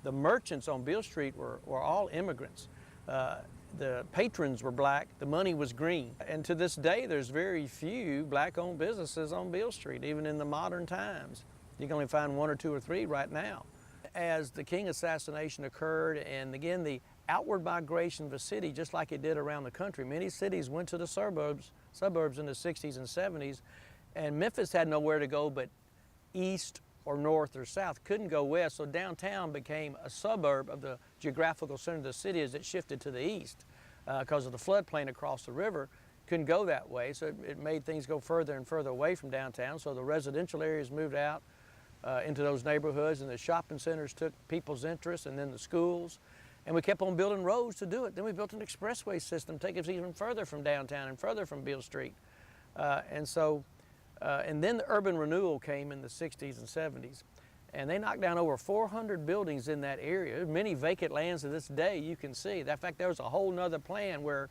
The merchants on Beale Street were all immigrants. The patrons were black, the money was green. And to this day, there's very few black-owned businesses on Beale Street, even in the modern times. You can only find one or two or three right now. As the King assassination occurred, and again, the outward migration of the city, just like it did around the country, many cities went to the suburbs in the 60s and 70s, and Memphis had nowhere to go but east or north or south, couldn't go west, so downtown became a suburb of the geographical center of the city as it shifted to the east because of the floodplain across the river. Couldn't go that way, so it made things go further and further away from downtown, so the residential areas moved out into those neighborhoods, and the shopping centers took people's interest, and then the schools, and we kept on building roads to do it. Then we built an expressway system to take us even further from downtown and further from Beale Street. And then the urban renewal came in the 60s and 70s, and they knocked down over 400 buildings in that area. There's many vacant lands to this day you can see. In fact, there was a whole nother plan where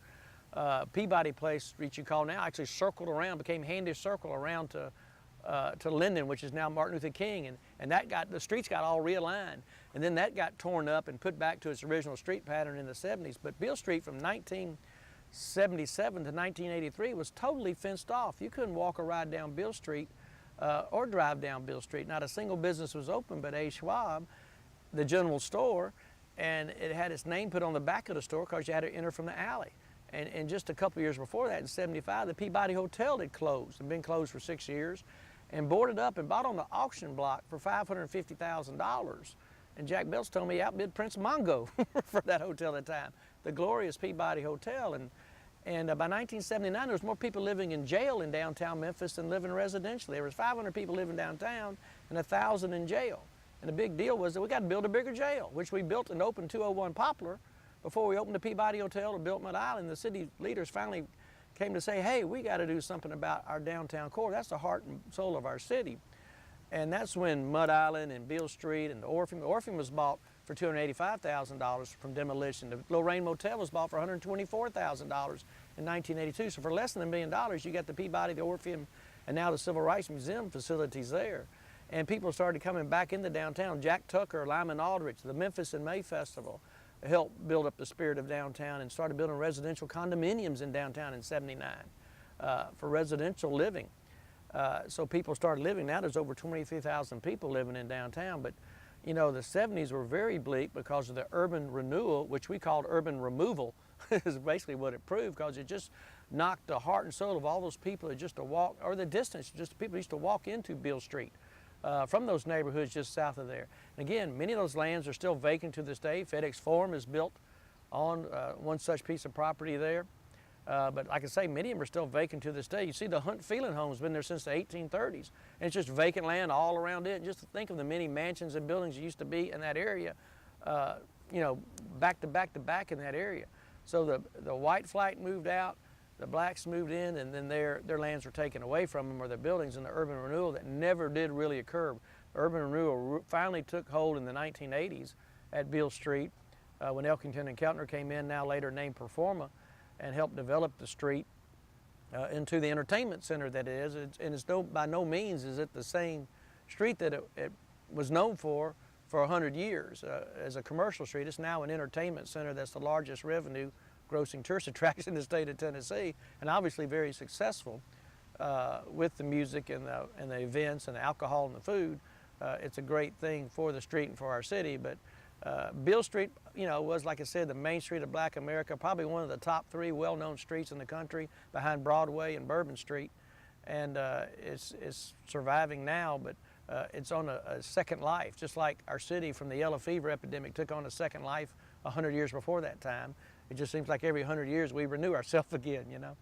Peabody Place Street, you call now, actually circled around, became Handy Circle around to Linden, which is now Martin Luther King, and the streets got all realigned, and then that got torn up and put back to its original street pattern in the 70s. But Beale Street from 1977 to 1983 was totally fenced off. You couldn't walk or ride down Beale Street or drive down Beale Street. Not a single business was open but A. Schwab, the general store, and it had its name put on the back of the store because you had to enter from the alley. And just a couple of years before that, in 75, the Peabody Hotel had closed and been closed for 6 years, and boarded up and bought on the auction block for $550,000. And Jack Belts told me he outbid Prince Mongo for that hotel at the time, the glorious Peabody Hotel. And by 1979, there was more people living in jail in downtown Memphis than living residentially. There was 500 people living downtown and 1,000 in jail. And the big deal was that we got to build a bigger jail, which we built and opened 201 Poplar before we opened the Peabody Hotel or built Mud Island. The city leaders finally came to say, hey, we got to do something about our downtown core. That's the heart and soul of our city. And that's when Mud Island and Beale Street and the Orpheum was bought for $285,000 from demolition. The Lorraine Motel was bought for $124,000 in 1982. So for less than $1 million, you got the Peabody, the Orpheum, and now the Civil Rights Museum facilities there. And people started coming back into downtown. Jack Tucker, Lyman Aldrich, the Memphis in May Festival helped build up the spirit of downtown and started building residential condominiums in downtown in '79 for residential living. So people started living. Now there's over 23,000 people living in downtown. But you know, the 70s were very bleak because of the urban renewal, which we called urban removal, is basically what it proved, because it just knocked the heart and soul of all those people that just to walk, or the distance, just people used to walk into Beale Street from those neighborhoods just south of there. And again, many of those lands are still vacant to this day. FedEx Forum is built on one such piece of property there. But like I say, many of them are still vacant to this day. You see the Hunt Phelan home's been there since the 1830s. And it's just vacant land all around it. And just think of the many mansions and buildings that used to be in that area, you know, back to back to back in that area. So the white flight moved out, the blacks moved in, and then their lands were taken away from them, or their buildings, in the urban renewal that never did really occur. Urban renewal finally took hold in the 1980s at Beale Street when Elkington and Keltner came in, now later named Performa, and helped develop the street into the entertainment center that it is. And it's by no means is it the same street that it was known for 100 years as a commercial street. It's now an entertainment center that's the largest revenue grossing tourist attraction in the state of Tennessee, and obviously very successful with the music and the events and the alcohol and the food. It's a great thing for the street and for our city. But Beale Street, you know, was, like I said, the main street of Black America, probably one of the top 3 well-known streets in the country, behind Broadway and Bourbon Street. And it's surviving now, but it's on a second life, just like our city from the yellow fever epidemic took on a second life 100 years before that time. It just seems like every 100 years we renew ourselves again, you know.